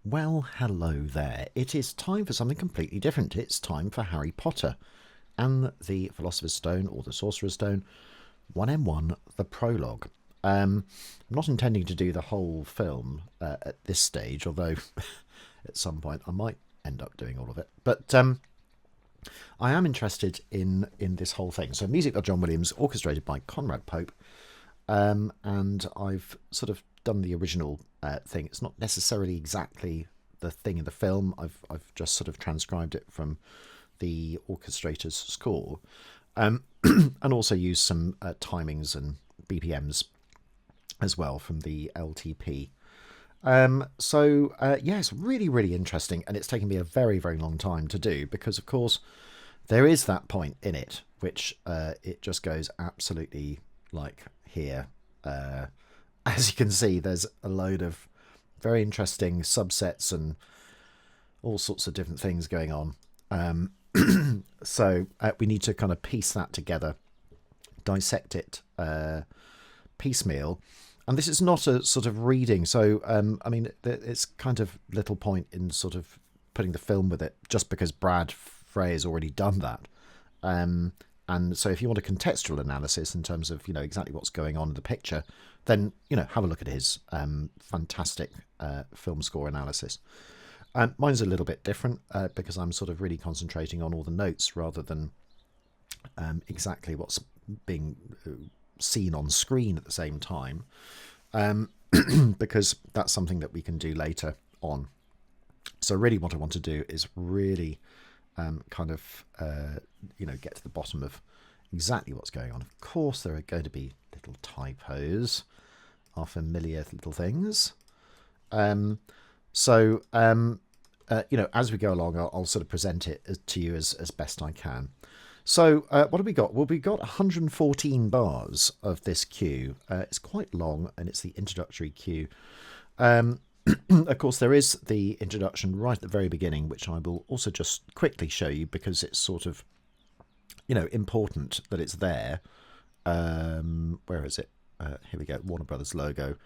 Well, hello there. It is time for something completely different. It's time for Harry Potter and the Philosopher's Stone, or the Sorcerer's Stone, 1m1 The Prologue. I'm not intending to do the whole film at this stage, although at some point I might end up doing all of it. But I am interested in this whole thing. So music by John Williams, orchestrated by Conrad Pope, and I've sort of done the original thing. It's not necessarily exactly the thing in the film. I've just sort of transcribed it from the orchestrator's score, and also used some timings and BPMs as well from the LTP. Yeah, it's really, really interesting, and it's taken me a very, very long time to do because, of course, there is that point in it which it just goes absolutely like here. As you can see, there's a load of very interesting subsets and all sorts of different things going on. So we need to kind of piece that together, dissect it piecemeal. And this is not a sort of reading. So, I mean, it's kind of little point in sort of putting the film with it just because Brad Frey has already done that. And so if you want a contextual analysis in terms of, exactly what's going on in the picture, then, have a look at his fantastic film score analysis. Mine's a little bit different because I'm sort of really concentrating on all the notes rather than exactly what's being seen on screen at the same time, because that's something that we can do later on. So really what I want to do is really get to the bottom of exactly what's going on. Of course, there are going to be little typos, our familiar little things. As we go along, I'll sort of present it to you as best I can. So what have we got? Well, we got 114 bars of this cue. It's quite long, and it's the introductory cue. Of course, there is the introduction right at the very beginning, which I will also just quickly show you because it's sort of, important that it's there. Where is it? Here we go, Warner Brothers logo.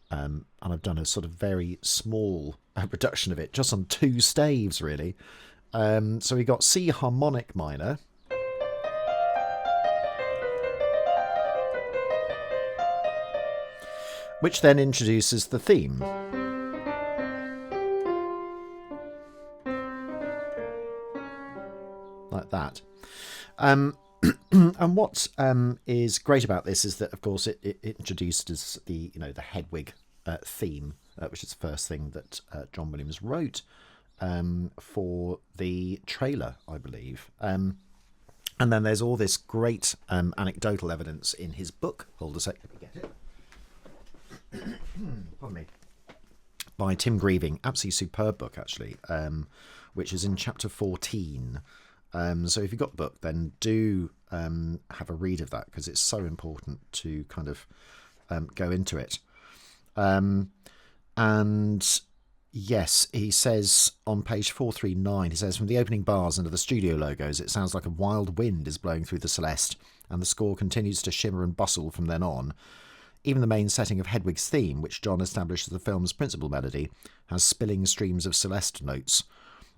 And I've done a sort of very small reduction of it, just on 2 staves, really. So we got C harmonic minor, which then introduces the theme. Like that. And what is great about this is that, of course, it introduces the the Hedwig theme, which is the first thing that John Williams wrote for the trailer, I believe. And then there's all this great anecdotal evidence in his book. Hold a sec, let me get it. Pardon me. By Tim Grieving, absolutely superb book actually, which is in chapter 14. So if you've got the book, then do have a read of that, because it's so important to kind of go into it. And yes, he says on page 439, he says, from the opening bars under the studio logos, it sounds like a wild wind is blowing through the Celeste, and the score continues to shimmer and bustle from then on. Even the main setting of Hedwig's theme, which John established as the film's principal melody, has spilling streams of Celeste notes.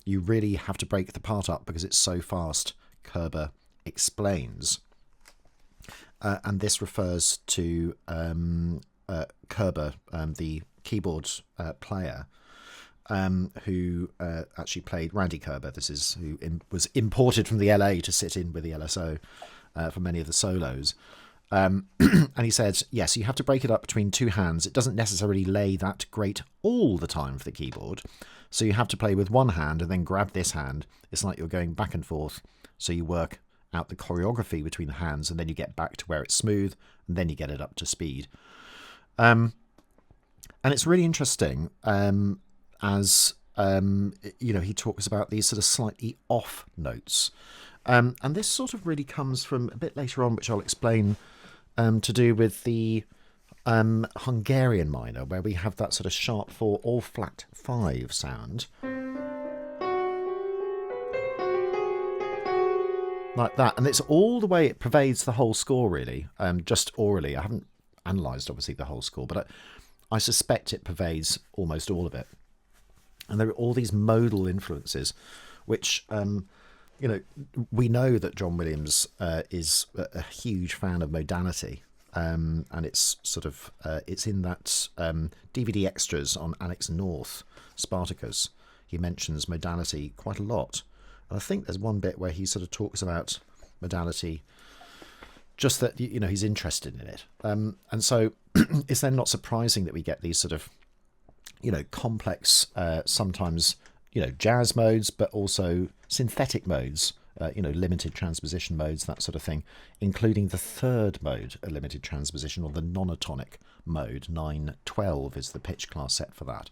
You really have to break the part up because it's so fast, Kerber explains. And this refers to Kerber, the keyboard player, who actually played Randy Kerber. This is who was imported from the LA to sit in with the LSO for many of the solos. And he said, yes, you have to break it up between two hands. It doesn't necessarily lay that great all the time for the keyboard. So you have to play with one hand and then grab this hand. It's like you're going back and forth. So you work out the choreography between the hands, and then you get back to where it's smooth, and then you get it up to speed. And it's really interesting as, he talks about these sort of slightly off notes. And this sort of really comes from a bit later on, which I'll explain, to do with the Hungarian minor, where we have that sort of sharp 4 or flat 5 sound. Like that. And it's all the way it pervades the whole score, really, just orally. I haven't analysed, obviously, the whole score, but I suspect it pervades almost all of it. And there are all these modal influences, which, we know that John Williams is a huge fan of modality. And it's sort of it's in that DVD extras on Alex North, Spartacus. He mentions modality quite a lot. And I think there's one bit where he sort of talks about modality, just that, he's interested in it. And so it's then not surprising that we get these sort of, complex, sometimes, jazz modes, but also synthetic modes. Limited transposition modes, that sort of thing, including the third mode, a limited transposition, or the nonatonic mode. 912 is the pitch class set for that,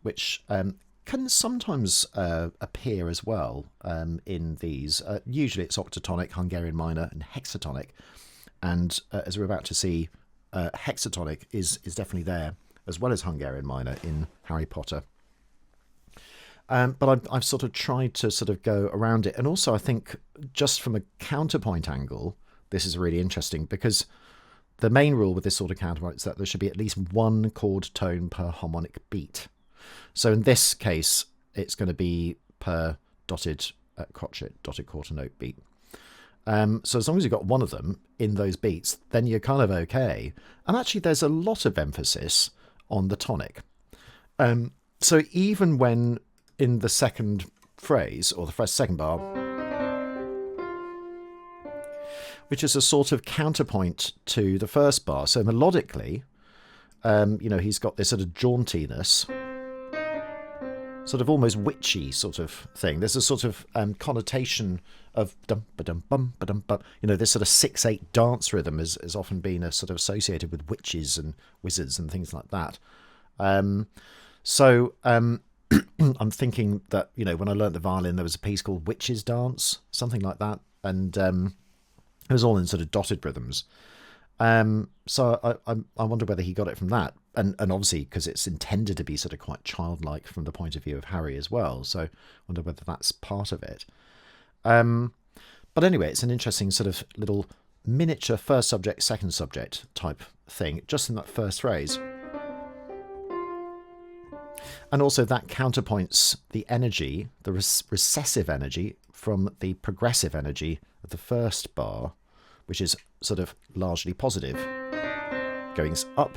which can sometimes appear as well in these. Usually it's octatonic, Hungarian minor, and hexatonic. And as we're about to see, hexatonic is definitely there, as well as Hungarian minor in Harry Potter. But I've sort of tried to sort of go around it. And also, I think, just from a counterpoint angle, this is really interesting, because the main rule with this sort of counterpoint is that there should be at least one chord tone per harmonic beat. So in this case, it's going to be per dotted crotchet, dotted quarter note beat. So as long as you've got one of them in those beats, then you're kind of okay. And actually, there's a lot of emphasis on the tonic. So even when in the second phrase, or the second bar, which is a sort of counterpoint to the first bar. So melodically, he's got this sort of jauntiness, sort of almost witchy sort of thing. There's a sort of connotation of dum ba dum bum ba dum bum. This sort of 6/8 dance rhythm has often been a sort of associated with witches and wizards and things like that. I'm thinking that, when I learnt the violin, there was a piece called Witch's Dance, something like that. And it was all in sort of dotted rhythms. So I wonder whether he got it from that. And obviously, because it's intended to be sort of quite childlike from the point of view of Harry as well. So I wonder whether that's part of it. But anyway, it's an interesting sort of little miniature first subject, second subject type thing, just in that first phrase. And also that counterpoints the energy, the recessive energy from the progressive energy of the first bar, which is sort of largely positive, going up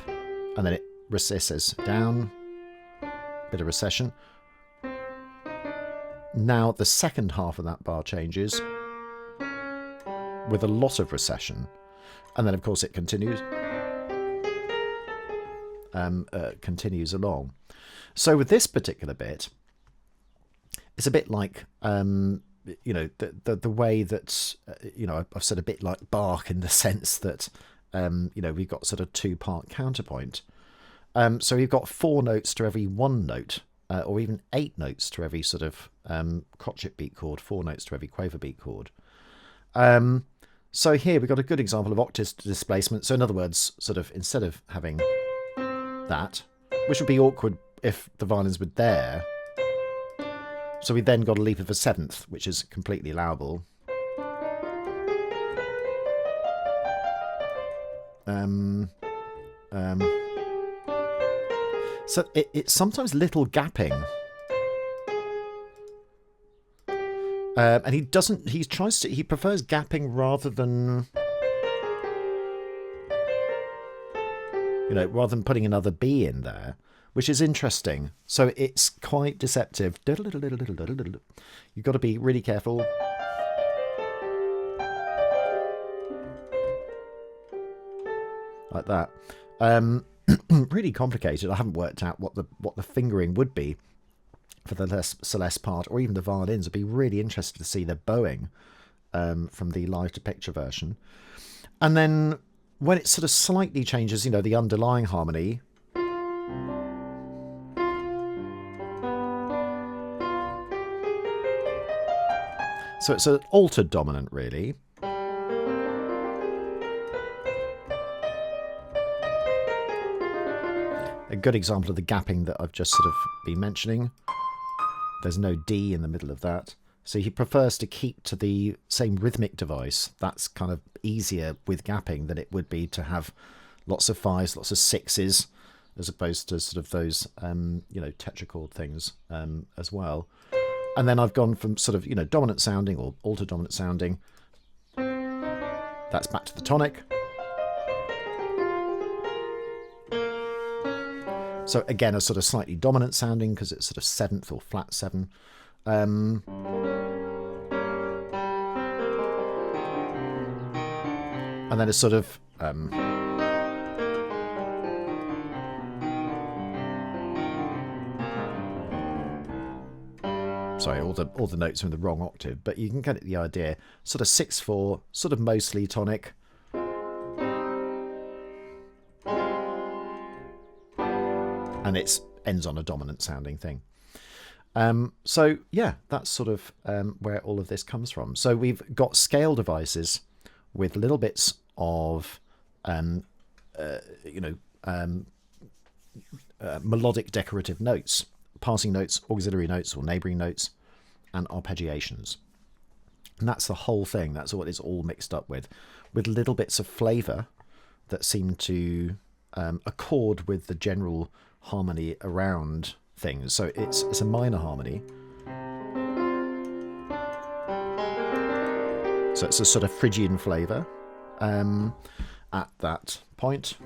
and then it recesses down, bit of recession. Now the second half of that bar changes with a lot of recession, and then of course it continues along. So with this particular bit, it's a bit like you know, the way that you know, I've said a bit like Bach in the sense that you know, we've got sort of 2-part counterpoint. So we've got 4 notes to every 1 note, or even 8 notes to every sort of crotchet beat chord, 4 notes to every quaver beat chord. So here we've got a good example of octave displacement. So in other words, sort of instead of having that, which would be awkward if the violins were there, so we then got a leap of a 7th, which is completely allowable. So it's sometimes little gapping, and he prefers gapping rather than, you know, rather than putting another B in there, which is interesting. So it's quite deceptive. You've got to be really careful. Like that. Really complicated. I haven't worked out what the fingering would be for the Celeste part, or even the violins. I'd be really interested to see the bowing from the live to picture version. And then when it sort of slightly changes, you know, the underlying harmony, so it's an altered dominant, really. A good example of the gapping that I've just sort of been mentioning. There's no D in the middle of that. So he prefers to keep to the same rhythmic device. That's kind of easier with gapping than it would be to have lots of 5s, lots of 6s, as opposed to sort of those, you know, tetrachord things as well. And then I've gone from sort of, you know, dominant sounding or alter dominant sounding. That's back to the tonic. So again, a sort of slightly dominant sounding because it's sort of 7th or flat 7. And then a sort of sorry, all the notes are in the wrong octave, but you can get the idea. Sort of 6/4, sort of mostly tonic. And it ends on a dominant sounding thing. So yeah, that's sort of where all of this comes from. So we've got scale devices with little bits of you know, melodic decorative notes, passing notes, auxiliary notes or neighbouring notes, and arpeggiations. And that's the whole thing. That's what it's all mixed up with little bits of flavour that seem to accord with the general harmony around things. So it's a minor harmony. So it's a sort of Phrygian flavour at that point.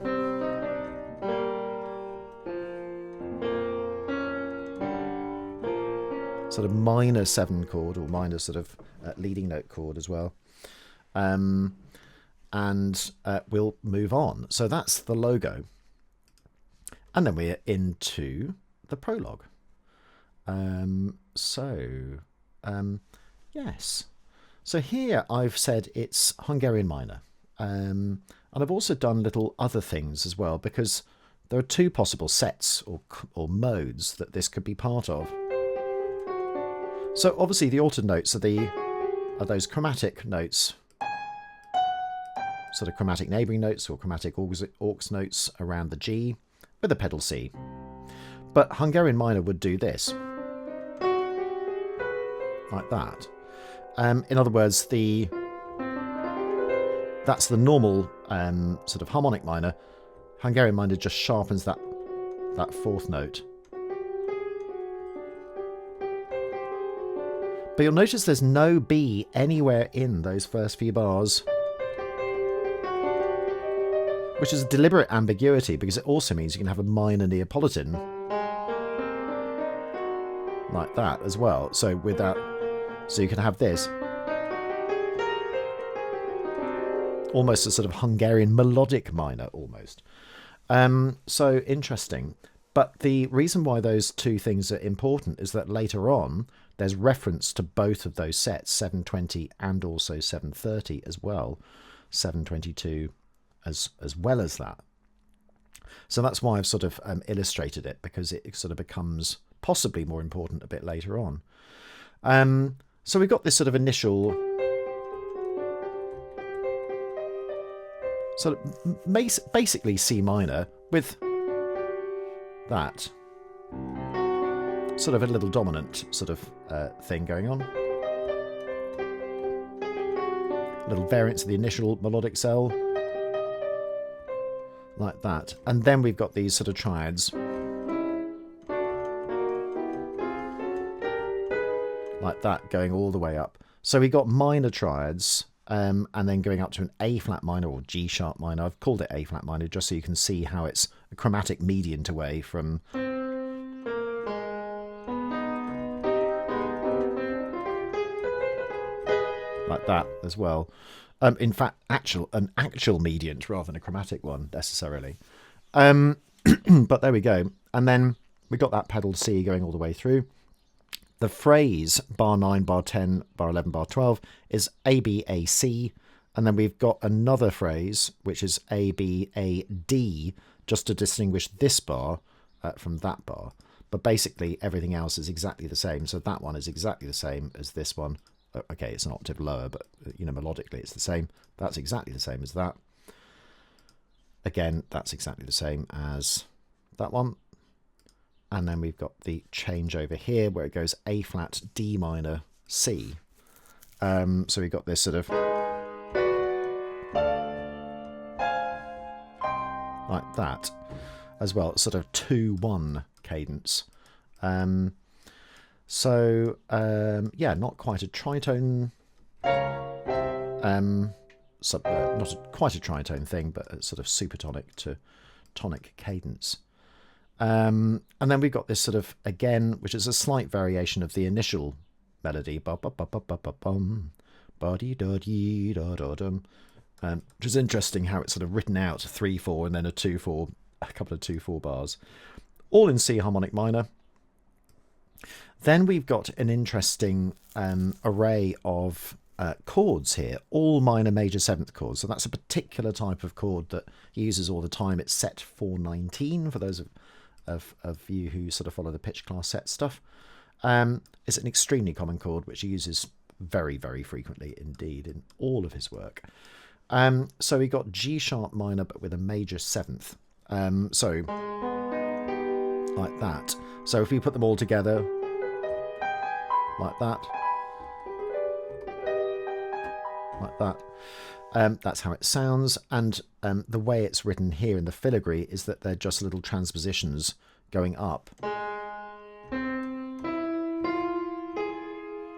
Sort of minor 7 chord or minor sort of leading note chord as well. And we'll move on. So that's the logo. And then we're into the prologue. Yes. So here I've said it's Hungarian minor. And I've also done little other things as well, because there are 2 possible sets or modes that this could be part of. So obviously the altered notes are those chromatic notes, sort of chromatic neighbouring notes or chromatic aux notes around the G with a pedal C. But Hungarian minor would do this, like that. In other words, that's the normal sort of harmonic minor. Hungarian minor just sharpens that 4th note. But you'll notice there's no B anywhere in those first few bars. which is a deliberate ambiguity because it also means you can have a minor Neapolitan like that as well. So with that, so you can have this almost a sort of Hungarian melodic minor almost. So interesting. But the reason why those two things are important is that later on there's reference to both of those sets, 720 and also 730 as well, 722 as well as that. So that's why I've sort of illustrated it, because it sort of becomes possibly more important a bit later on. So we've got this sort of initial sort of basically C minor with that sort of a little dominant sort of thing going on. Little variants of the initial melodic cell like that. And then we've got these sort of triads like that going all the way up. So we got minor triads and then going up to an A flat minor or G sharp minor. I've called it A flat minor just so you can see how it's a chromatic mediant away from like that as well. In fact, an actual mediant rather than a chromatic one necessarily. But there we go. And then we got that pedal C going all the way through. The phrase bar 9, bar 10, bar 11, bar 12 is A, B, A, C. And then we've got another phrase, which is A, B, A, D, just to distinguish this bar from that bar. But basically, everything else is exactly the same. So that one is exactly the same as this one. Okay, it's an octave lower, but, you know, melodically it's the same. That's exactly the same as that. Again, that's exactly the same as that one. And then we've got the change over here where it goes A flat, D minor, C. So we've got this sort of like that as well, sort of 2-1 cadence. Yeah, not quite a tritone, quite a tritone thing, but a sort of supertonic to tonic cadence. And then we've got this sort of, again, which is a slight variation of the initial melody, which is interesting how it's sort of written out 3/4 and then a 2/4, a couple of 2/4 bars, all in C harmonic minor. Then we've got an interesting array of chords here, all minor major seventh chords. So that's a particular type of chord that he uses all the time. It's set 419 for those of you who sort of follow the pitch class set stuff. It's an extremely common chord which he uses very, very frequently indeed in all of his work. So we got G sharp minor but with a major seventh. So like that. So if we put them all together like that, like that. That's how it sounds, and the way it's written here in the filigree is that they're just little transpositions going up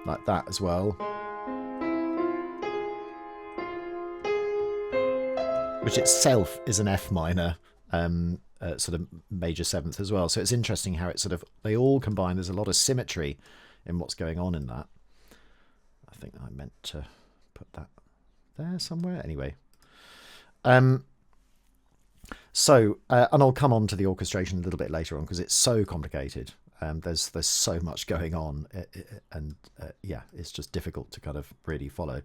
like that as well, which itself is an F minor sort of major seventh as well. So it's interesting how it sort of, they all combine. There's a lot of symmetry in what's going on in that. I think I meant to put that there somewhere. Anyway, and I'll come on to the orchestration a little bit later on because it's so complicated. There's so much going on, and yeah, it's just difficult to kind of really follow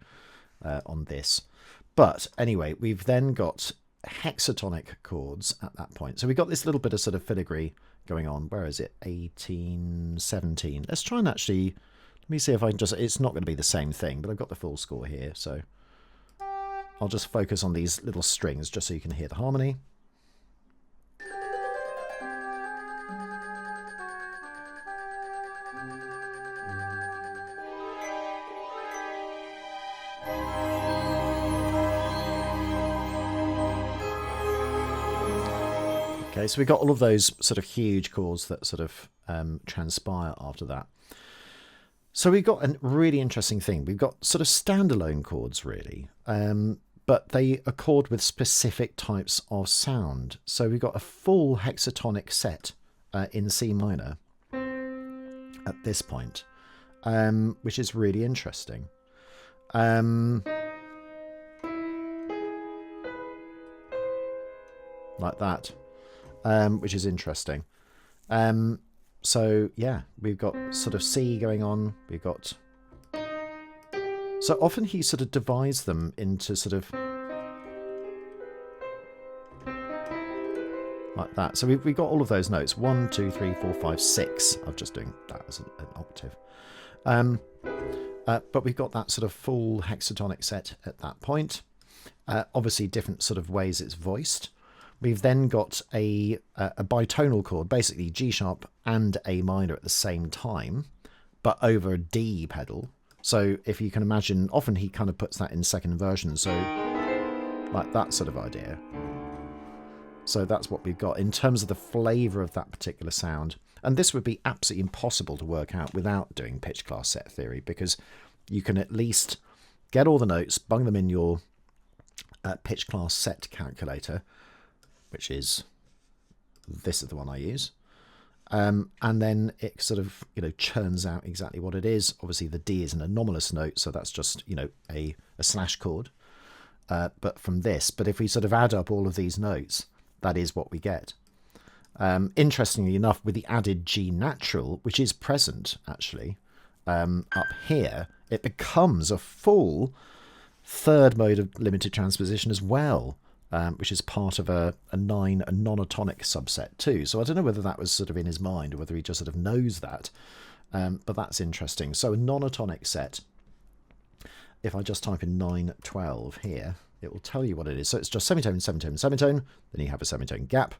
on this. But anyway, we've then got hexatonic chords at that point. So we've got this little bit of sort of filigree going on. Where is it? 18, 17. Let's try and actually, let me see if I can just, it's not going to be the same thing, but I've got the full score here. So I'll just focus on these little strings just so you can hear the harmony. Okay, so we've got all of those sort of huge chords that sort of transpire after that. So we've got a really interesting thing. We've got sort of standalone chords, really. but they accord with specific types of sound. So we've got a full hexatonic set in C minor at this point, which is really interesting. Like that, which is interesting. So yeah, we've got sort of C going on. We've got, so often he sort of divides them into sort of like that. So we've got all of those notes: 1, 2, 3, 4, 5, 6. I'm just doing that as an octave. But we've got that sort of full hexatonic set at that point. Obviously, different sort of ways it's voiced. We've then got a bitonal chord, basically G sharp and A minor at the same time, but over a D pedal. So if you can imagine, often he kind of puts that in second version, so like that sort of idea. So that's what we've got in terms of the flavour of that particular sound. And this would be absolutely impossible to work out without doing pitch class set theory, because you can at least get all the notes, bung them in your pitch class set calculator, which is, this is the one I use. And then it sort of, churns out exactly what it is. Obviously the D is an anomalous note, so that's just, a slash chord. But from this, but if we sort of add up all of these notes, that is what we get. Interestingly enough, with the added G natural, which is present actually, up here, it becomes a full third mode of limited transposition as well. Which is part of a non-atonic subset too. So I don't know whether that was sort of in his mind or whether he just sort of knows that. But that's interesting. So a non-atonic set, if I just type in 9/12 here, it will tell you what it is. So it's just semitone, semitone, semitone. Then you have a semitone gap,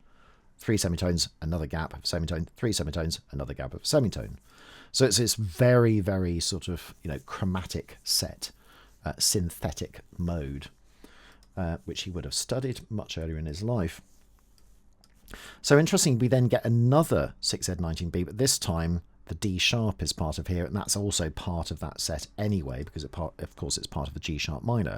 3 semitones, another gap of semitone, 3 semitones, another gap of semitone. So it's this very, very sort of, chromatic set, synthetic mode. Which he would have studied much earlier in his life. So interesting, we then get another 6Z19B, but this time the D sharp is part of here, and that's also part of that set anyway, because of course it's part of the G sharp minor.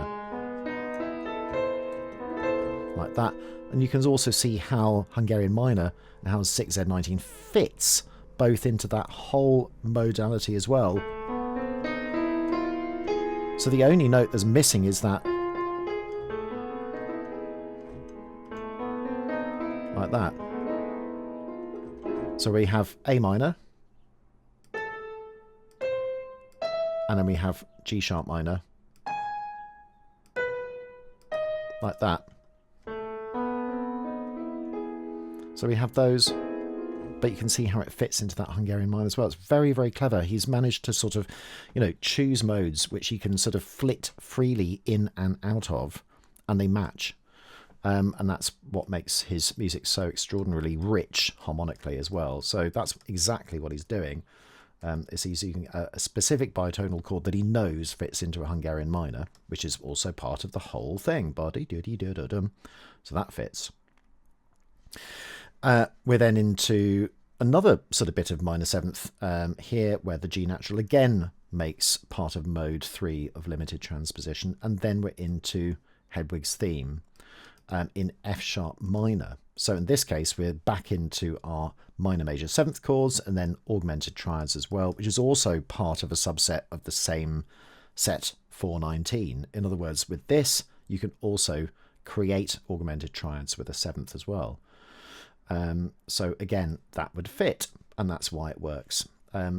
Like that. And you can also see how Hungarian minor and how 6Z19 fits both into that whole modality as well. So the only note that's missing is that, like that. So we have A minor, and then we have G sharp minor, like that. So we have those, but you can see how it fits into that Hungarian minor as well. It's very, very clever. He's managed to sort of, choose modes which he can sort of flit freely in and out of, and they match. And that's what makes his music so extraordinarily rich harmonically as well. So that's exactly what he's doing. Is he's using a specific bitonal chord that he knows fits into a Hungarian minor, which is also part of the whole thing. So that fits. We're then into another sort of bit of minor seventh here, where the G natural again makes part of mode 3 of limited transposition. And then we're into Hedwig's theme. In F sharp minor. So in this case, we're back into our minor major seventh chords and then augmented triads as well, which is also part of a subset of the same set 419. In other words, with this, you can also create augmented triads with a seventh as well. So again, that would fit, and that's why it works.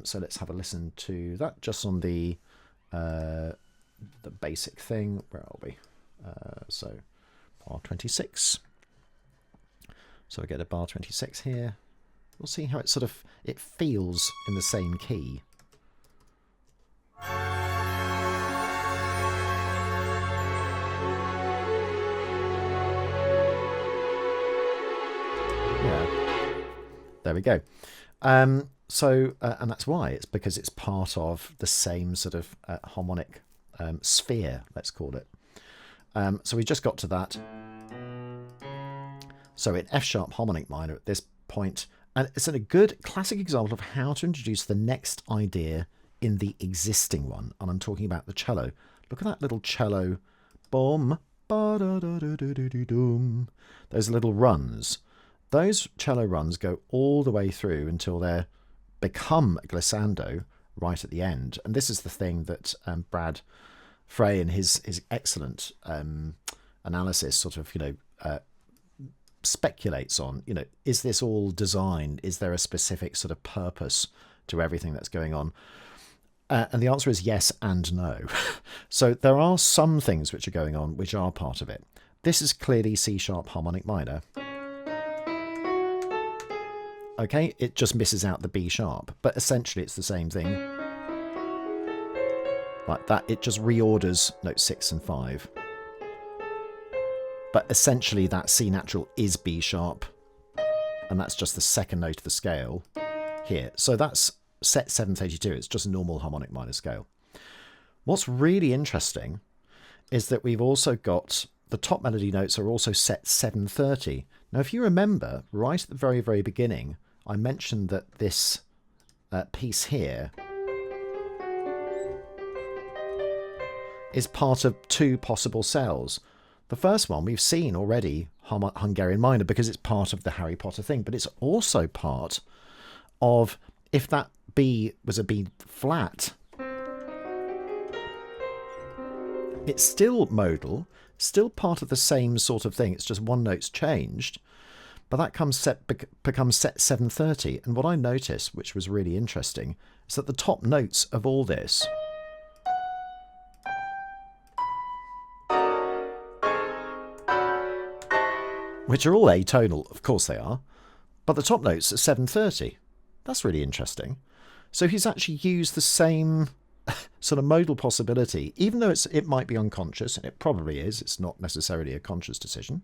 So let's have a listen to that just on the basic thing. Where are we? So bar 26. So we get a bar 26 here. We'll see how it feels in the same key. Yeah. There we go. And that's why. It's because it's part of the same sort of harmonic sphere, let's call it. So we just got to that. So in F sharp harmonic minor at this point, and it's a good classic example of how to introduce the next idea in the existing one. And I'm talking about the cello. Look at that little cello, boom, ba-da-da-da-da-da-dum. Those little runs. Those cello runs go all the way through until they become a glissando right at the end. And this is the thing that Brad Frey in his excellent analysis sort of, speculates on, is this all designed? Is there a specific sort of purpose to everything that's going on? And the answer is yes and no. So there are some things which are going on which are part of it. This is clearly C sharp harmonic minor. Okay, it just misses out the B sharp, but essentially it's the same thing. Like that, it just reorders notes 6 and 5. But essentially that C natural is B sharp, and that's just the second note of the scale here. So that's set 732, it's just a normal harmonic minor scale. What's really interesting is that we've also got the top melody notes are also set 730. Now if you remember, right at the very, very beginning, I mentioned that this piece here is part of two possible cells. The first one we've seen already, Hungarian Minor, because it's part of the Harry Potter thing, but it's also part of, if that B was a B flat, it's still modal, still part of the same sort of thing, it's just one note's changed, but that becomes set 730. And what I noticed, which was really interesting, is that the top notes of all this which are all atonal, of course they are, but the top notes are 730. That's really interesting. So he's actually used the same sort of modal possibility, even though it might be unconscious, and it probably is, it's not necessarily a conscious decision,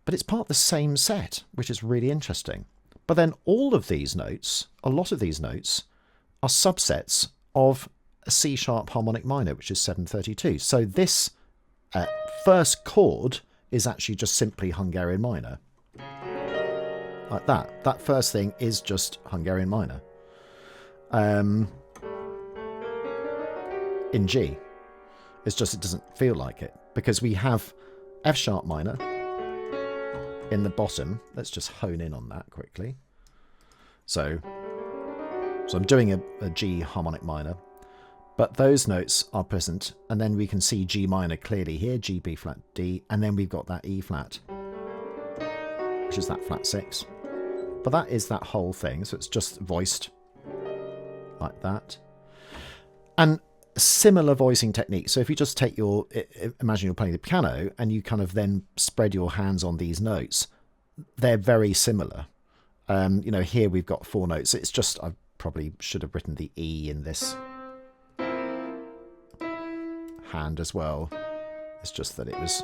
but it's part of the same set, which is really interesting. But then all of these notes, a lot of these notes, are subsets of a C sharp harmonic minor, which is 732. So this first chord is actually just simply Hungarian minor. Like that. That first thing is just Hungarian minor. In G. It's just it doesn't feel like it, because we have F sharp minor in the bottom. Let's just hone in on that quickly. So I'm doing a G harmonic minor, but those notes are present, and then we can see G minor clearly here, G, B flat, D, and then we've got that E flat, which is that flat 6. But that is that whole thing, so it's just voiced like that. And similar voicing technique. So if you just take your, imagine you're playing the piano, and you kind of then spread your hands on these notes, they're very similar. Here we've got 4 notes. It's just, I probably should have written the E in this hand as well. It's just that it was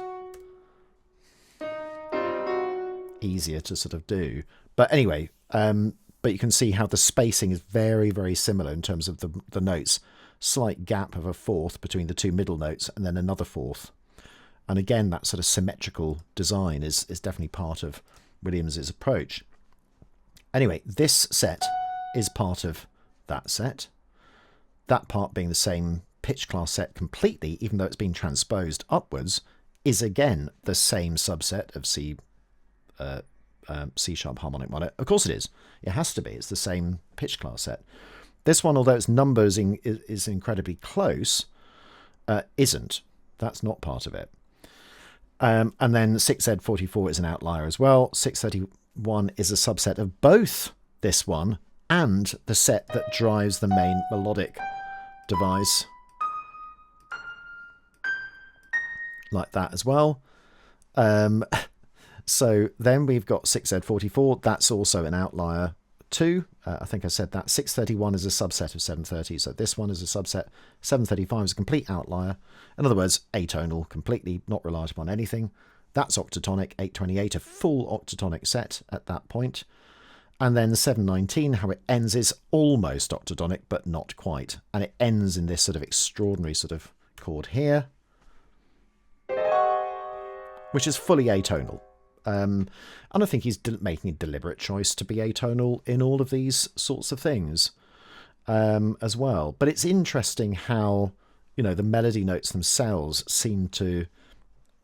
easier to sort of do. But anyway, but you can see how the spacing is very, very similar in terms of the notes. Slight gap of a fourth between the two middle notes, and then another fourth. And again, that sort of symmetrical design is definitely part of Williams's approach. Anyway, this set is part of that set. That part being the same pitch class set completely, even though it's been transposed upwards, is again the same subset of C sharp harmonic minor. Of course it is. It has to be. It's the same pitch class set. This one, although its numbers is incredibly close, isn't. That's not part of it. And then 6Z44 is an outlier as well. 631 is a subset of both this one and the set that drives the main melodic device. Like that as well. So then we've got 6Z44. That's also an outlier too. I think I said that. 631 is a subset of 730. So this one is a subset. 735 is a complete outlier. In other words, atonal, completely not reliant upon anything. That's octatonic. 828, a full octatonic set at that point. And then 719, how it ends is almost octatonic, but not quite. And it ends in this sort of extraordinary sort of chord here, which is fully atonal. And I think he's making a deliberate choice to be atonal in all of these sorts of things as well. But it's interesting how, the melody notes themselves seem to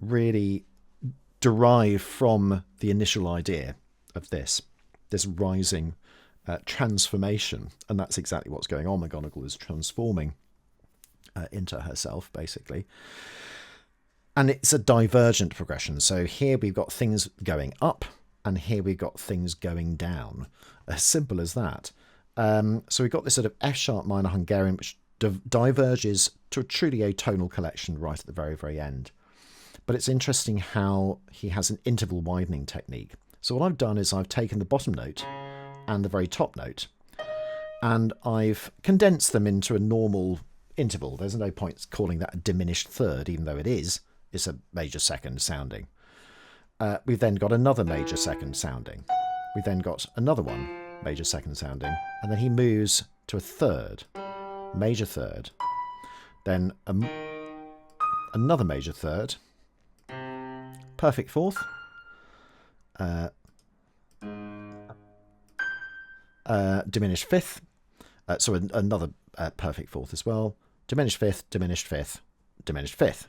really derive from the initial idea of this rising transformation, and that's exactly what's going on. McGonagall is transforming into herself, basically. And it's a divergent progression. So here we've got things going up, and here we've got things going down. As simple as that. So we've got this sort of F sharp minor Hungarian, which diverges to a truly atonal collection right at the very, very end. But it's interesting how he has an interval widening technique. So what I've done is I've taken the bottom note and the very top note, and I've condensed them into a normal interval. There's no point calling that a diminished third, even though it is. It's a major second sounding. We've then got another major second sounding. We've then got another one, major second sounding, and then he moves to a third, major third, then another major third, perfect fourth, diminished fifth, so another perfect fourth as well, diminished fifth, diminished fifth, diminished fifth,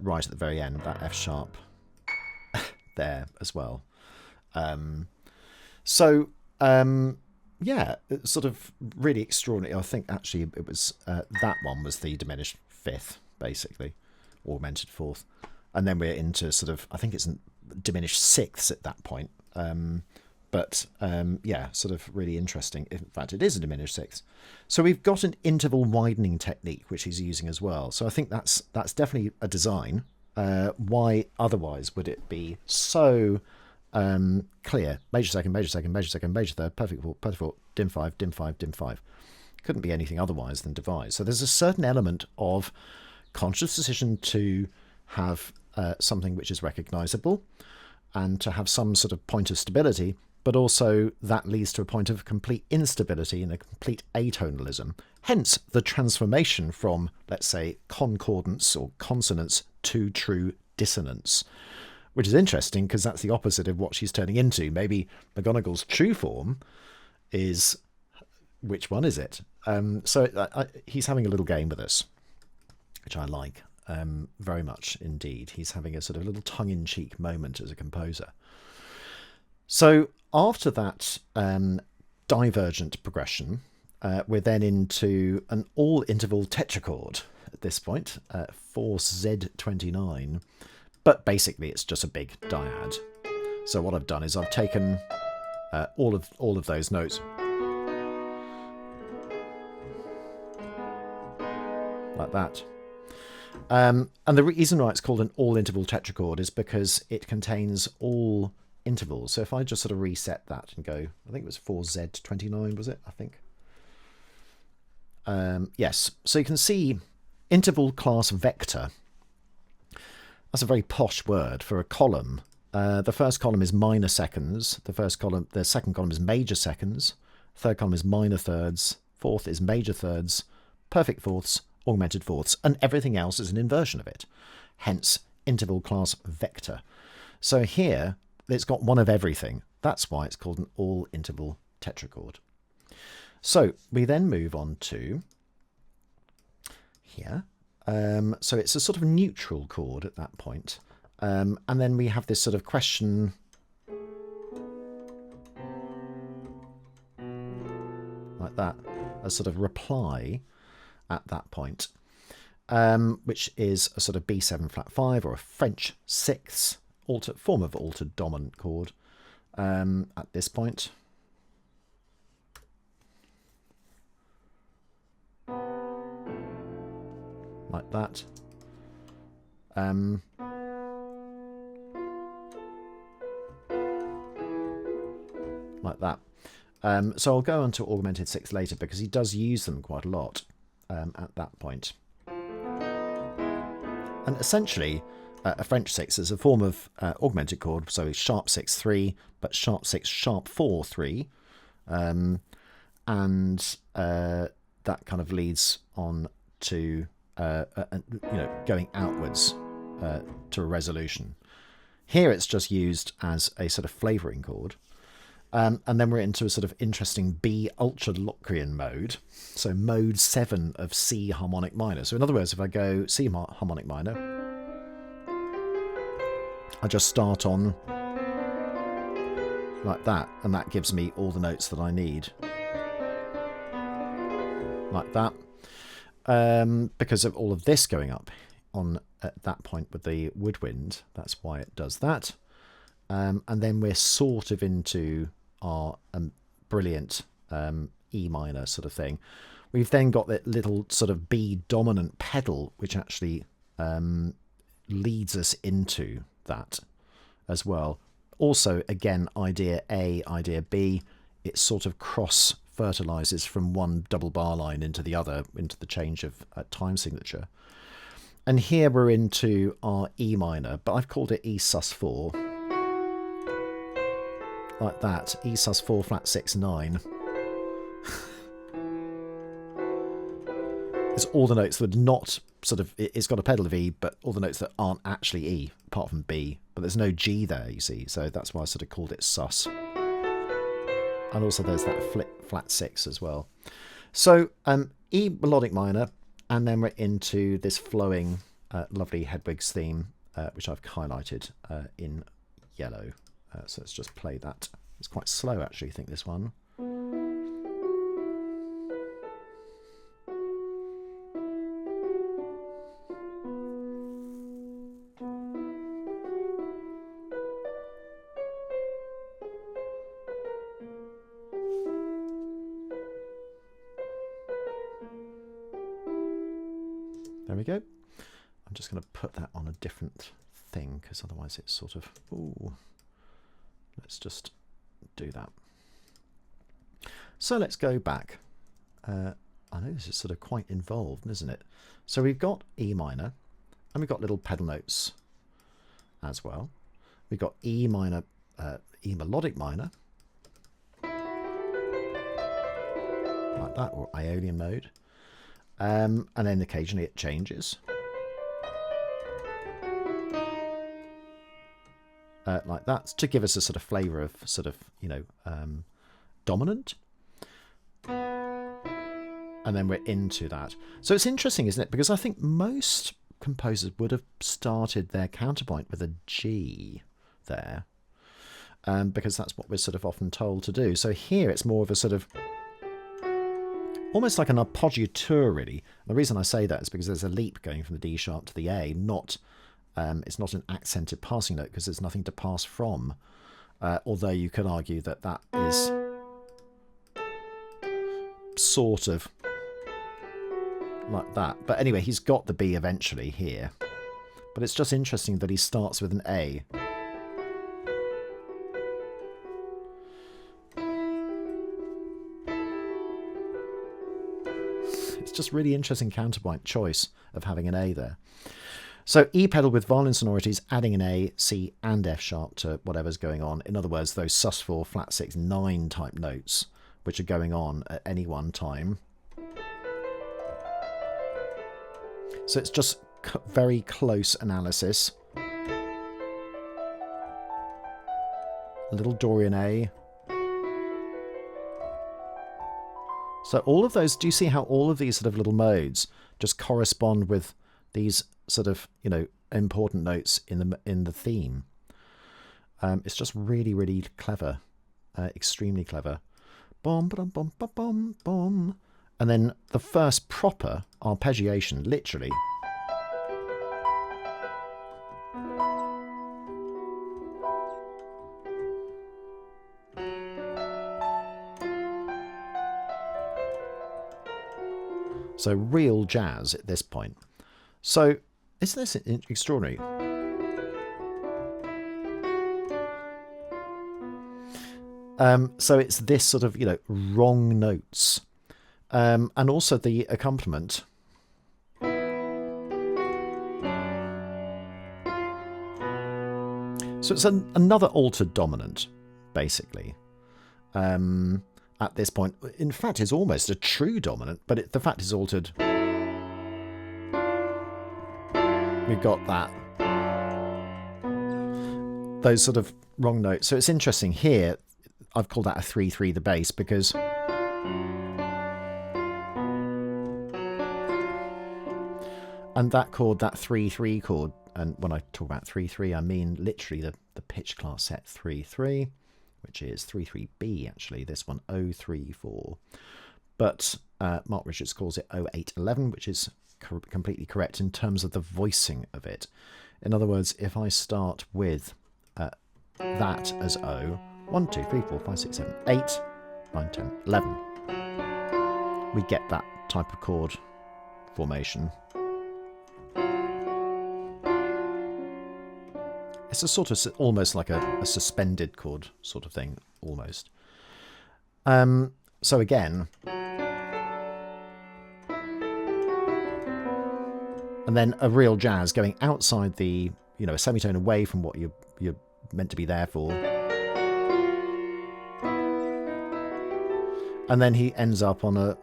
right at the very end, that F sharp there as well. Yeah, it's sort of really extraordinary. I think actually it was that one was the diminished fifth, basically, augmented fourth, and then we're into sort of, I think it's diminished sixths at that point. Yeah, sort of really interesting. In fact, it is a diminished sixth. So we've got an interval widening technique which he's using as well. So I think that's definitely a design. Why otherwise would it be so clear? Major second, major second, major second, major third, perfect fourth, dim five, dim five, dim five. Couldn't be anything otherwise than devised. So there's a certain element of conscious decision to have something which is recognizable and to have some sort of point of stability, but also that leads to a point of complete instability and a complete atonalism. Hence the transformation from, let's say, concordance or consonance to true dissonance, which is interesting because that's the opposite of what she's turning into. Maybe McGonagall's true form is, which one is it? He's having a little game with us, which I like very much indeed. He's having a sort of little tongue-in-cheek moment as a composer. So after that divergent progression, we're then into an all-interval tetrachord at this point, force Z29, but basically it's just a big dyad. So what I've done is I've taken all of those notes like that. And the reason why it's called an all-interval tetrachord is because it contains all intervals. So if I just sort of reset that and go, I think it was 4Z29, was it? I think. Yes. So you can see interval class vector. That's a very posh word for a column. The first column is minor seconds. The second column is major seconds. Third column is minor thirds. Fourth is major thirds. Perfect fourths. Augmented fourths, and everything else is an inversion of it. Hence, interval class vector. So here, it's got one of everything. That's why it's called an all-interval tetrachord. So we then move on to here. So it's a sort of neutral chord at that point. And then we have this sort of question like that, a sort of reply at that point, which is a sort of B7 flat 5 or a French sixths form of altered dominant chord at this point. Like that. Like that. So I'll go on to augmented sixths later because he does use them quite a lot. At that point. And essentially, a French sixth is a form of augmented chord, so sharp 6 3, but sharp 6 sharp 4 3, and that kind of leads on to going outwards to a resolution. Here it's just used as a sort of flavouring chord. And then we're into a sort of interesting B Ultralocrian mode. So mode 7 of C harmonic minor. So in other words, if I go C harmonic minor, I just start on like that, and that gives me all the notes that I need. Like that. Because of all of this going up on at that point with the woodwind, that's why it does that. And then we're sort of into our brilliant E minor sort of thing. We've then got that little sort of B dominant pedal, which actually leads us into that as well. Also, again, idea A, idea B, it sort of cross fertilizes from one double bar line into the other, into the change of time signature. And here we're into our E minor, but I've called it E sus4. Like that, E sus4 flat 6 9. It's all the notes that are not sort of, it's got a pedal of E, but all the notes that aren't actually E, apart from B. But there's no G there, you see, so that's why I sort of called it sus. And also there's that flat 6 as well. So E melodic minor, and then we're into this flowing, lovely Hedwig's theme, which I've highlighted in yellow. So let's just play that. It's quite slow, actually, I think, this one. There we go. I'm just going to put that on a different thing, because otherwise it's sort of... Ooh. Let's just do that. So let's go back. I know this is sort of quite involved, isn't it? So we've got E minor, and we've got little pedal notes as well. We've got E minor, E melodic minor, like that, or Ionian mode. And then occasionally it changes. Like that, to give us a sort of flavour of sort of, you know, dominant. And then we're into that. So it's interesting, isn't it? Because I think most composers would have started their counterpoint with a G there. Because that's what we're sort of often told to do. So here it's more of a sort of... almost like an appoggiatura, really. And the reason I say that is because there's a leap going from the D sharp to the A, not... it's not an accented passing note because there's nothing to pass from. Although you could argue that that is sort of like that. But anyway, he's got the B eventually here. But it's just interesting that he starts with an A. It's just really interesting counterpoint choice of having an A there. So E pedal with violin sonorities, adding an A, C and F sharp to whatever's going on. In other words, those sus4, flat 6, 9 type notes, which are going on at any one time. So it's just very close analysis. A little Dorian A. So all of those, do you see how all of these sort of little modes just correspond with these sort of, you know, important notes in the theme? It's just really, really clever, extremely clever. Bom, bom, bom, bom, bom, bom. And then the first proper arpeggiation, literally. So real jazz at this point. So isn't this extraordinary? So it's this sort of, you know, wrong notes. And also the accompaniment. So it's another altered dominant, basically. At this point, in fact, it's almost a true dominant, but the fact is altered. We've got that. Those sort of wrong notes. So it's interesting here. I've called that a 3-3 the bass because and that chord, that 3-3 chord, and when I talk about 3/3, I mean literally the pitch class set 3/3, which is 3/3B actually, this one 034. But Mark Richards calls it 0811, which is completely correct in terms of the voicing of it. In other words, if I start with that as O, 1, 2, 3, 4, 5, 6, 7, 8, 9, 10, 11, we get that type of chord formation. It's a sort of almost like a suspended chord sort of thing, almost. So again, and then a real jazz going outside the, you know, a semitone away from what you're meant to be there for. And then he ends up on a,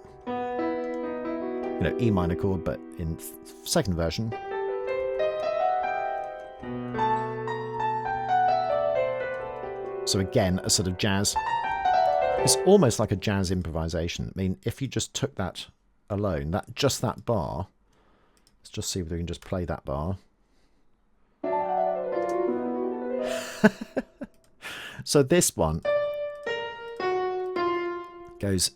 you know, E minor chord, but in second version. So again, a sort of jazz. It's almost like a jazz improvisation. I mean, if you just took that alone, just that bar, let's just see if we can just play that bar. So this one goes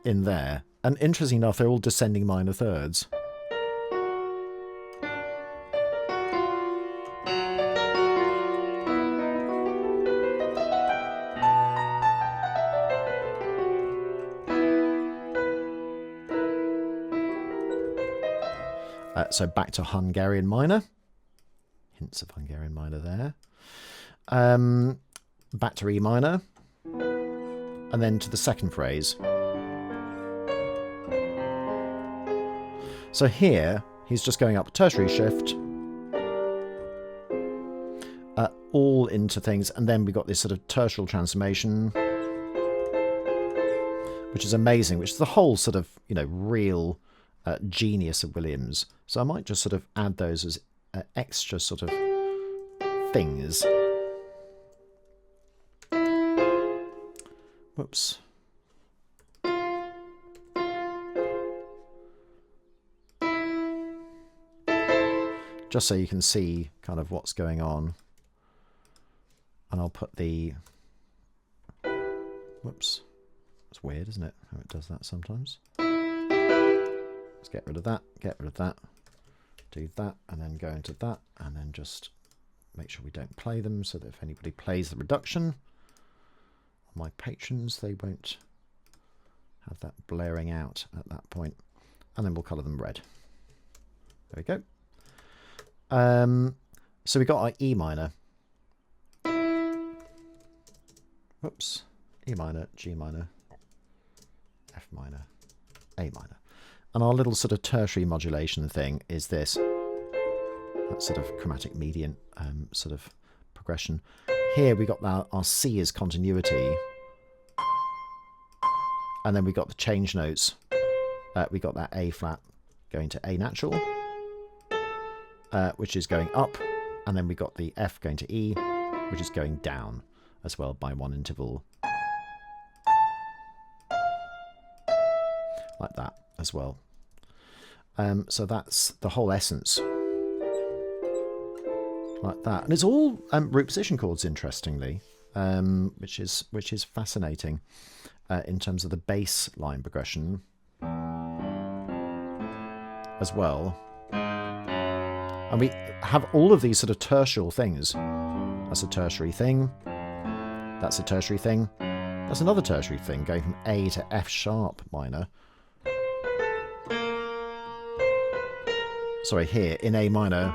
in there. And interesting enough, they're all descending minor thirds. So back to Hungarian Minor. Hints of Hungarian Minor there. Back to E minor. And then to the second phrase. So here, he's just going up a tertiary shift. All into things. And then we got this sort of tertial transformation. Which is amazing. Which is the whole sort of, you know, real genius of Williams. So I might just sort of add those as extra sort of things. Whoops. Just so you can see kind of what's going on. And I'll put the... Whoops. It's weird, isn't it? How it does that sometimes. Let's get rid of that, do that, and then go into that, and then just make sure we don't play them, so that if anybody plays the reduction, my patrons, they won't have that blaring out at that point. And then we'll colour them red. There we go. So we got our E minor. Whoops. E minor, G minor, F minor, A minor. And our little sort of tertiary modulation thing is this. That sort of chromatic mediant sort of progression. Here we got our C as continuity. And then we got the change notes. We got that A flat going to A natural, which is going up. And then we got the F going to E, which is going down as well by one interval. Like that as well. So that's the whole essence. Like that. And it's all root position chords, interestingly, which is fascinating in terms of the bass line progression as well. And we have all of these sort of tertial things. That's a tertiary thing. That's a tertiary thing. That's another tertiary thing, going from A to F sharp minor. Sorry, here in A minor,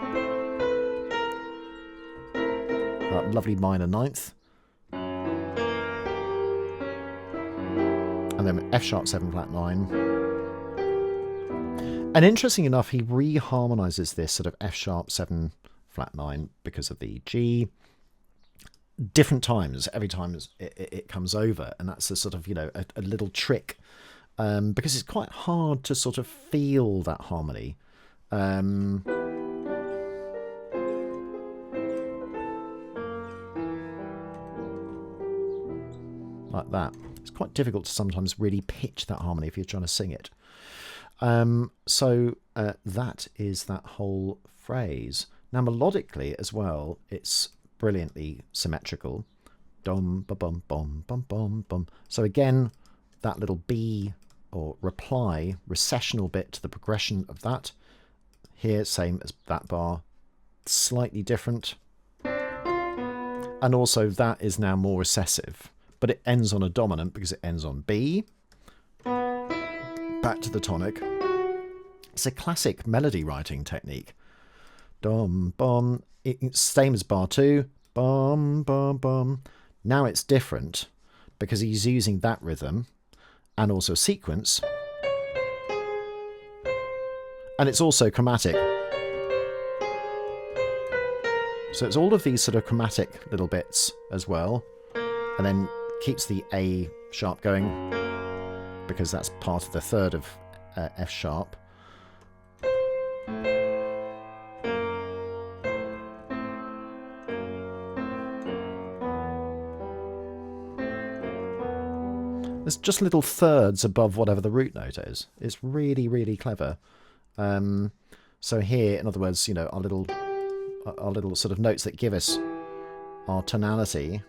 that lovely minor ninth, and then F sharp 7 flat 9. And interesting enough, he reharmonizes this sort of F sharp 7 flat 9 because of the G. Different times, every time it comes over, and that's a sort of, you know, a little trick, because it's quite hard to sort of feel that harmony. Like that. It's quite difficult to sometimes really pitch that harmony if you're trying to sing it. So that is that whole phrase. Now melodically as well, it's brilliantly symmetrical. Dum ba bum bum bum bum bum. So again, that little B or reply recessional bit to the progression of that. Here, same as that bar, slightly different. And also that is now more recessive, but it ends on a dominant because it ends on B. Back to the tonic. It's a classic melody writing technique. Dum bum. It's same as bar 2. Bum bum bum. Now it's different because he's using that rhythm and also sequence. And it's also chromatic. So it's all of these sort of chromatic little bits as well. And then keeps the A sharp going because that's part of the third of F sharp. There's just little thirds above whatever the root note is. It's really, really clever. So here, in other words, you know, our little sort of notes that give us our tonality.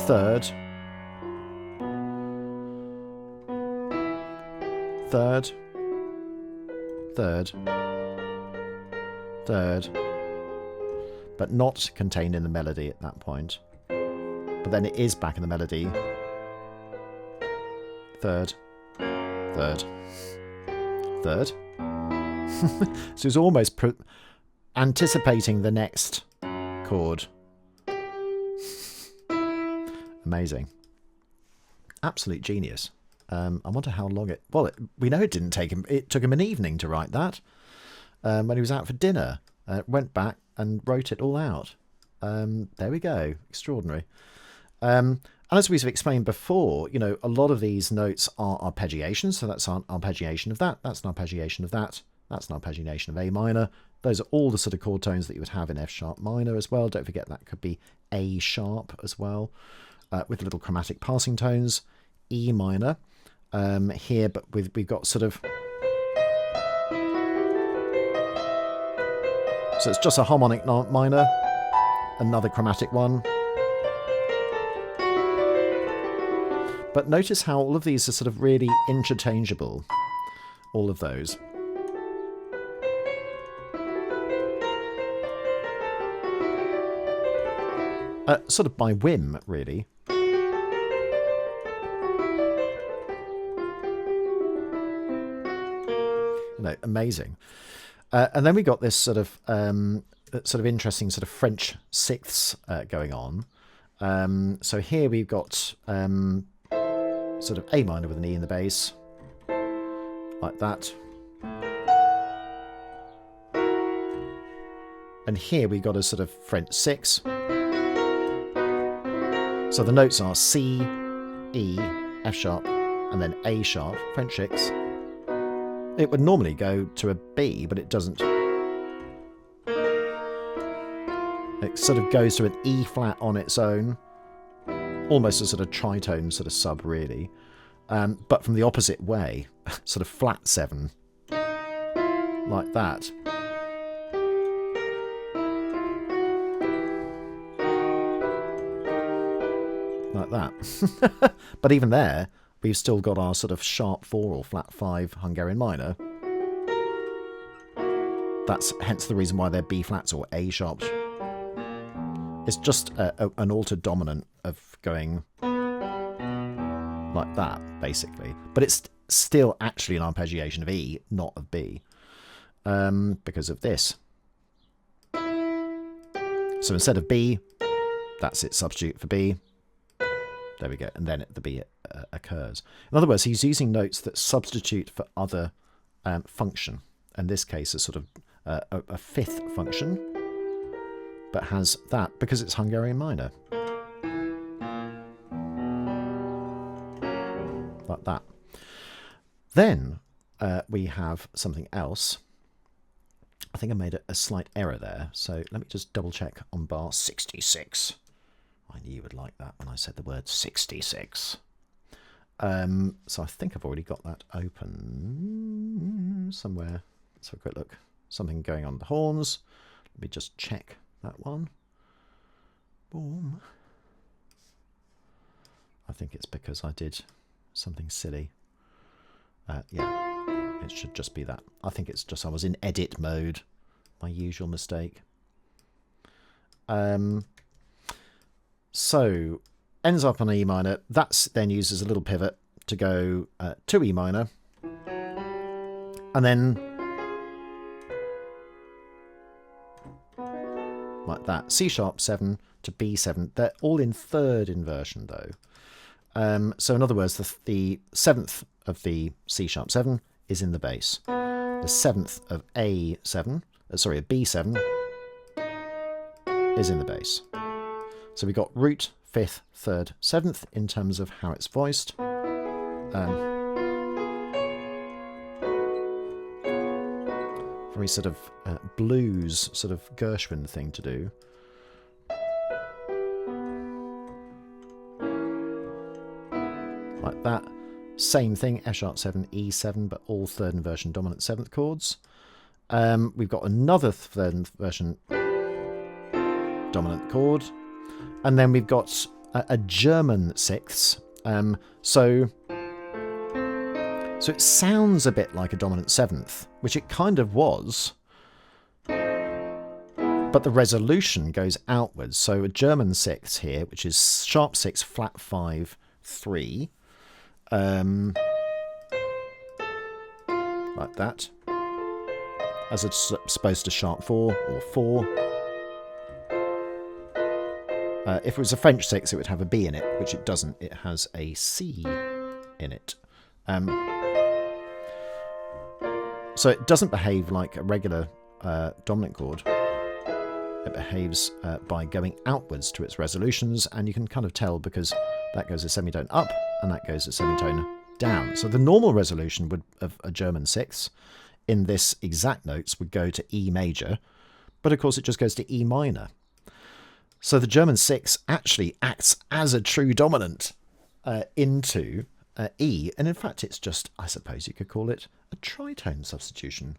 Third. Third. Third. Third. But not contained in the melody at that point. But then it is back in the melody. Third. Third. Third. So it's almost anticipating the next chord. Amazing. Absolute genius. I wonder how long it... Well, we know it didn't take him... It took him an evening to write that. When he was out for dinner. Went back and wrote it all out. There we go. Extraordinary. And as we've explained before, you know, a lot of these notes are arpeggiations. So that's an arpeggiation of that. That's an arpeggiation of that. That's an arpeggiation of A minor. Those are all the sort of chord tones that you would have in F sharp minor as well. Don't forget that could be A sharp as well, with little chromatic passing tones. E minor here, but we've got sort of... So it's just a harmonic minor, another chromatic one. But notice how all of these are sort of really interchangeable, all of those. Sort of by whim, really. You know, amazing. And then we got this sort of interesting sort of French sixths going on. So here we've got sort of A minor with an E in the bass, like that. And here we got a sort of French six. So the notes are C, E, F sharp, and then A sharp, French six. It would normally go to a B, but it doesn't. It sort of goes to an E flat on its own. Almost a sort of tritone sort of sub, really. But from the opposite way. Sort of flat 7. Like that. Like that. But even there, we've still got our sort of sharp 4 or flat 5 Hungarian minor. That's hence the reason why they're B flats or A sharps. It's just an altered dominant of going like that, basically. But it's still actually an arpeggiation of E, not of B, because of this. So instead of B, that's its substitute for B. There we go. And then the B occurs. In other words, he's using notes that substitute for other function. In this case, a sort of a fifth function, but has that because it's Hungarian minor. Like that. Then we have something else. I think I made a slight error there. So let me just double check on bar 66. I knew you would like that when I said the word 66. So I think I've already got that open. somewhere. Let's have a quick look. Something going on the horns. Let me just check that one. Boom. I think it's because I did something silly. Yeah, it should just be that. I think it's just I was in edit mode. My usual mistake. So, ends up on E minor. That's then used as a little pivot to go to E minor. And then, like that. C sharp 7 to B7. They're all in third inversion though. So in other words, the 7th of the C sharp 7 is in the bass. The 7th of A7, sorry, B7 is in the bass. So we've got root, 5th, 3rd, 7th in terms of how it's voiced. Very sort of blues, sort of Gershwin thing to do. Like that. Same thing, F sharp 7, E7, but all third inversion dominant 7th chords. We've got another third inversion dominant chord. And then we've got a German 6th. So it sounds a bit like a dominant 7th, which it kind of was. But the resolution goes outwards. So a German 6th here, which is sharp 6, flat 5, 3. Like that. As it's opposed to sharp 4 or 4. If it was a French 6, it would have a B in it, which it doesn't. It has a C in it. So it doesn't behave like a regular dominant chord. It behaves by going outwards to its resolutions, and you can kind of tell because that goes a semitone up and that goes a semitone down. So the normal resolution of a German 6 in this exact notes would go to E major, but of course it just goes to E minor. So the German 6 actually acts as a true dominant into E, and in fact it's just, I suppose you could call it a tritone substitution.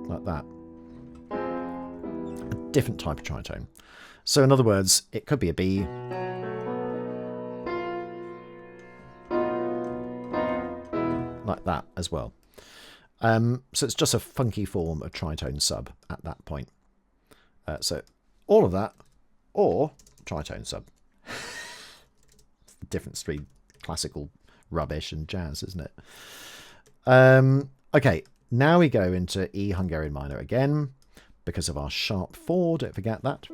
Like that. A different type of tritone. So in other words, it could be a B. Like that as well. So it's just a funky form of tritone sub at that point. So all of that, or tritone sub. It's the difference between classical rubbish and jazz, isn't it? Okay, now we go into E Hungarian minor again, because of our sharp 4, don't forget that.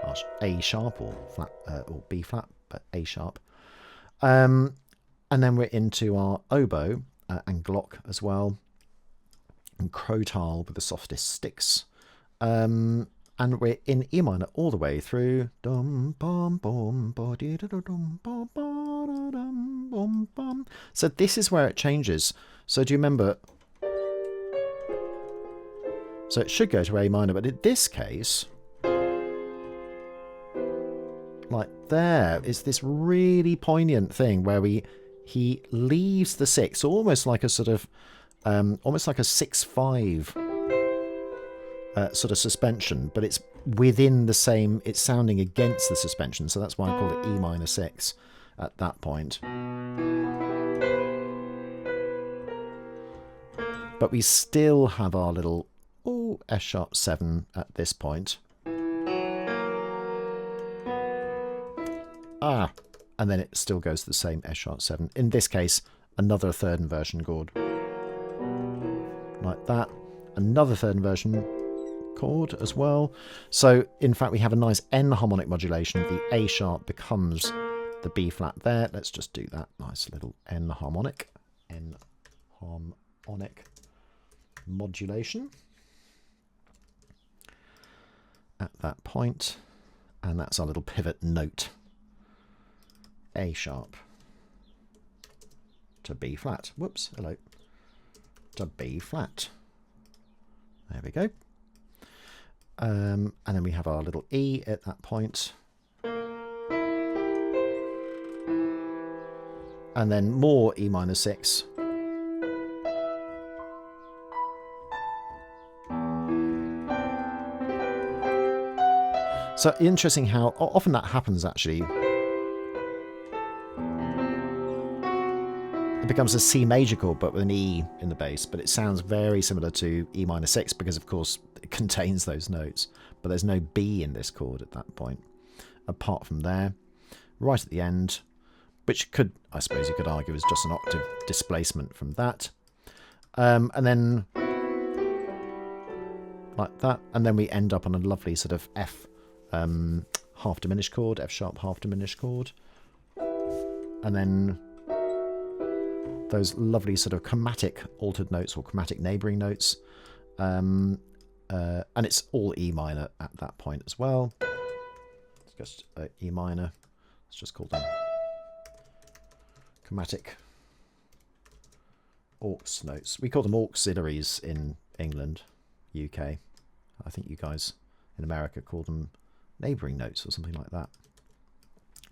Our A sharp or flat or B flat, but A sharp. And then we're into our oboe and glock as well, and chrotal with the softest sticks. And we're in E minor all the way through. So this is where it changes. So do you remember? So it should go to A minor, but in this case, like there is this really poignant thing where he leaves the 6, almost like a sort of almost like a 6/5 sort of suspension, but it's within the same, it's sounding against the suspension, so that's why I call it E minor 6 at that point. But we still have our little F sharp 7 at this point. And then it still goes to the same F sharp 7. In this case, another third inversion chord. Like that. Another third inversion chord as well. So in fact we have a nice enharmonic modulation. The A sharp becomes the B flat there. Let's just do that nice little enharmonic modulation at that point, and that's our little pivot note. A sharp to B flat. Whoops, hello. To B flat. There we go. And then we have our little E at that point. and then more E minor 6. So interesting how often that happens, actually. It becomes a C major chord, but with an E in the bass, but it sounds very similar to E minor 6 because, of course, it contains those notes, but there's no B in this chord at that point. Apart from there, right at the end, which could, I suppose you could argue, is just an octave displacement from that. And then like that, and then we end up on a lovely sort of F half diminished chord, F sharp half diminished chord, and then those lovely sort of chromatic altered notes or chromatic neighbouring notes, and it's all E minor at that point as well. It's just E minor. Let's just call them chromatic aux notes. We call them auxiliaries in England, UK. I think you guys in America call them neighbouring notes or something like that.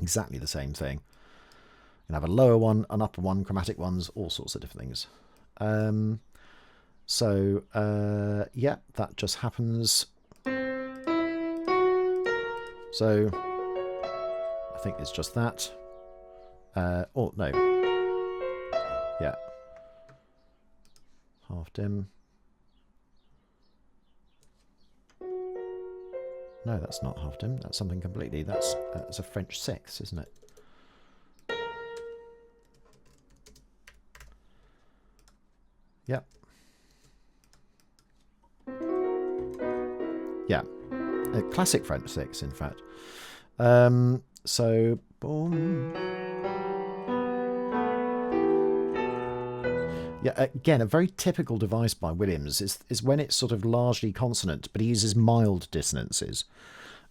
Exactly the same thing. You can have a lower one, an upper one, chromatic ones, all sorts of different things. Yeah, that just happens. So I think it's just that. Oh, no. Yeah. Half dim. No, that's not half dim. That's something completely. That's a French 6, isn't it? Yep. Yeah. A classic French 6, in fact. So, boom. Yeah, again, a very typical device by Williams is when it's sort of largely consonant, but he uses mild dissonances.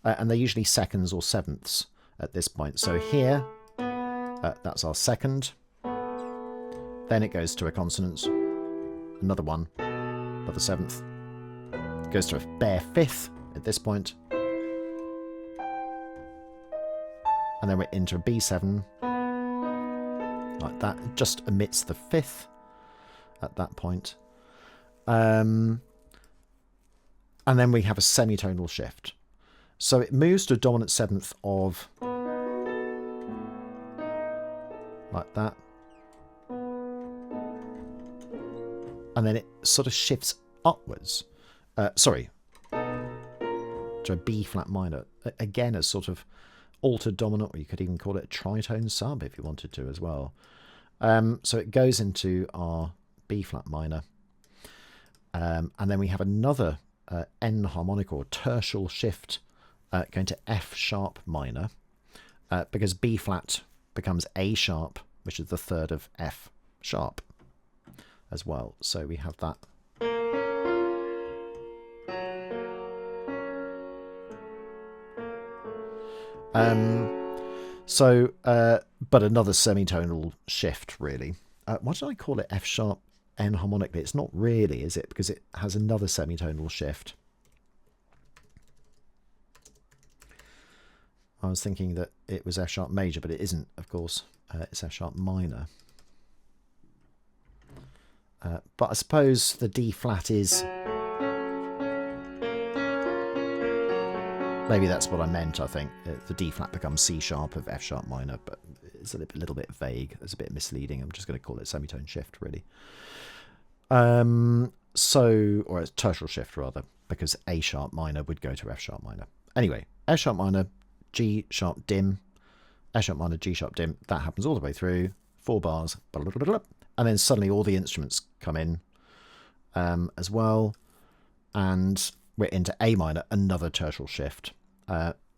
And they're usually seconds or sevenths at this point. So here, that's our second. Then it goes to a consonant. Another one. Another seventh. It goes to a bare fifth at this point. And then we're into a B7. Like that. It just omits the fifth at that point. And then we have a semitonal shift. So it moves to a dominant seventh of like that. And then it sort of shifts upwards. To a B flat minor. Again, a sort of altered dominant, or you could even call it a tritone sub if you wanted to as well. So it goes into our B flat minor. And then we have another enharmonic or tertial shift going to F sharp minor, because B flat becomes A sharp, which is the third of F sharp as well. So we have that. But another semitonal shift, really. Why did I call it F sharp enharmonically? It's not really, is it? Because it has another semitonal shift. I was thinking that it was F sharp major, but it isn't, of course. It's F sharp minor. But I suppose the D flat is... Maybe that's what I meant, I think. The D flat becomes C sharp of F sharp minor, but it's a little bit vague. It's a bit misleading. I'm just going to call it semitone shift, really. Or a tertial shift, rather, because A sharp minor would go to F sharp minor. Anyway, F sharp minor, G sharp dim, F sharp minor, G sharp dim. That happens all the way through. 4 bars. And then suddenly all the instruments come in as well. And we're into A minor, another tertial shift.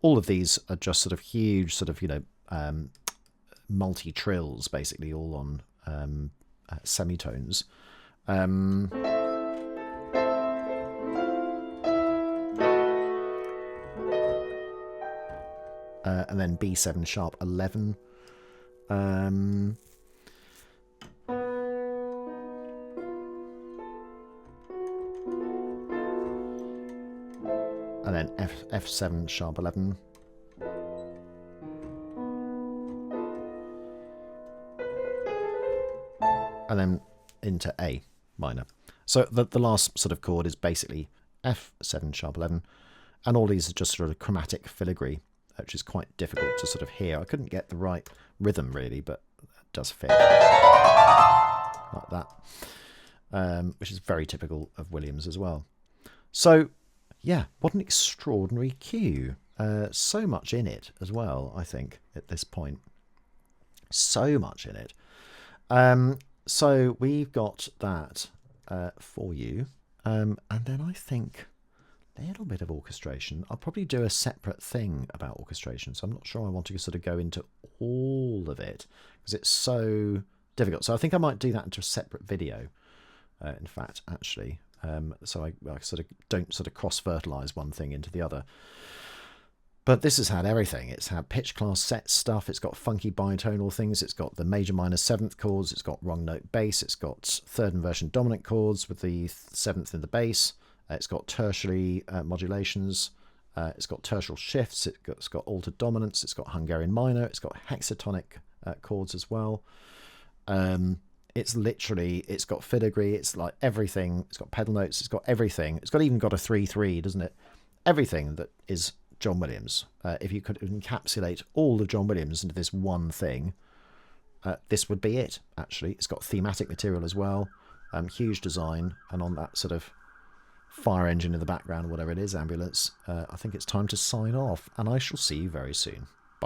All of these are just sort of huge, sort of, multi-trills, basically, all on semitones. And then B7 sharp 11. And then F7 sharp 11. and then into A minor. So the last sort of chord is basically F7 sharp 11, and all these are just sort of chromatic filigree, which is quite difficult to sort of hear. I couldn't get the right rhythm really, but it does fit like that, which is very typical of Williams as well. So yeah, what an extraordinary cue. So much in it as well, I think, at this point. So much in it. So we've got that for you. And then I think a little bit of orchestration. I'll probably do a separate thing about orchestration. So I'm not sure I want to sort of go into all of it because it's so difficult. So I think I might do that into a separate video, in fact, actually. So I sort of don't sort of cross-fertilize one thing into the other. But this has had everything. It's had pitch class set stuff. It's got funky bitonal things. It's got the major minor seventh chords. It's got wrong note bass. It's got third inversion dominant chords with the seventh in the bass. It's got tertiary modulations. It's got tertial shifts. It's got altered dominance. It's got Hungarian minor. It's got hexatonic chords as well. It's got filigree. It's like everything. It's got pedal notes. It's got everything. It's even got a 3/3, doesn't it? Everything that is John Williams. If you could encapsulate all of John Williams into this one thing, this would be it, actually. It's got thematic material as well, huge design, and on that sort of fire engine in the background, whatever it is, ambulance, I think it's time to sign off, and I shall see you very soon.